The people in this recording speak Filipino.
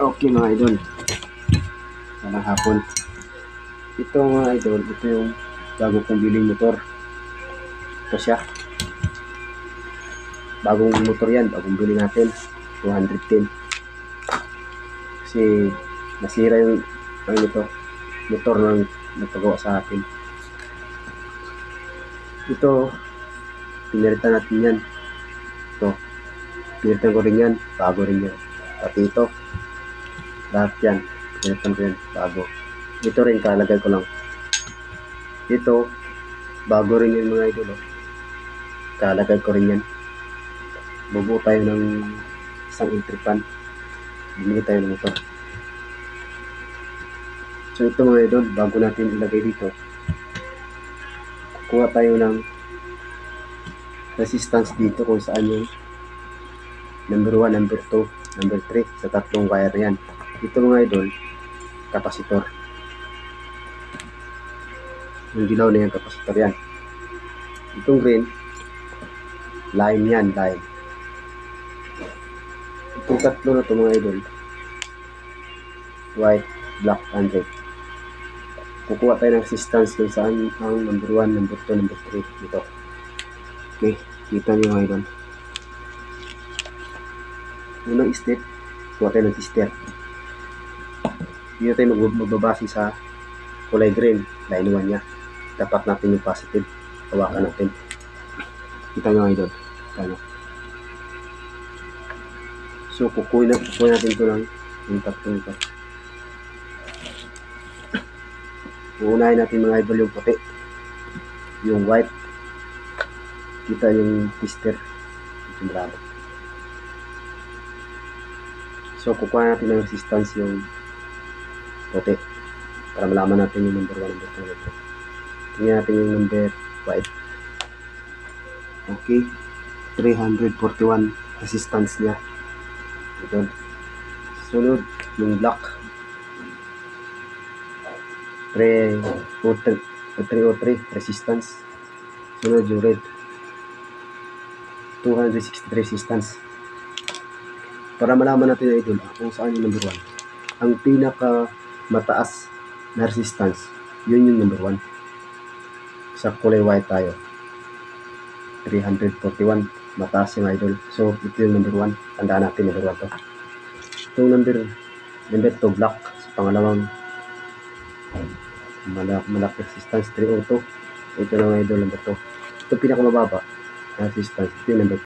Okay mga idol, walang hapon. Ito mga idol, ito yung bago kong biling motor. Ito siya, bagong motor yan, bagong bili natin, 210. Kasi nasira yung motor ng nagpagawa sa atin. Ito, piniritan natin yan. Ito, piniritan ko rin yan, bago rin yan. Pati ito, lahat yan, piniritan ko yan, bago. Ito rin, kalagay ko lang. Ito, bago rin yung mga idol. Kalagay ko rin yan. Bubuo tayo ng isang entry pan. Bumili tayo ng ito. So ito mga idol, bago natin ilagay dito, kuha tayo ng resistance dito kung saan yung number 1, number 2, number 3 sa tatlong wire na yan. Ito mga idol, kapasitor. Yung dilaw na yung kapasitor yan. Itong green, line yan, line. Itong tatlo na ito mga idol, white, black, and red. Kukuha tayo ng resistance kung saan ang number 1, number 2, number 3 dito. Okay, kita nyo mga idol. Unang step, kuha tayo ng tester. Dito tayo magbabase sa kulay green, line 1 nya. Dapat natin yung positive, hawakan natin. Kita nyo mga idol, kita nyo. So kukuha natin ito ng yung tatlong ito. Uunahin natin mga idol yung puti, yung white. Kita yung tester, yung bravo. So kukuha natin ng resistance yung puti para malaman natin yung number 1, number 2, number 3. Tingnan natin yung number white. Okay, 341 resistance niya. Ito. Sunod yung black, 303 resistance. Sunod yung red, 263 resistance. Para malaman natin na idol kung saan yung number 1. Ang pinaka mataas na resistance, yun yung number 1. Sa kulay white tayo, 341 mataas yung idol. So ito yung number 1. Tandaan natin number 1 to. Itong number 2 black, sa pangalawang malaki resistance, 302. Ito na mga idol, number 2. Ito pinakamababa na resistance, ito yung number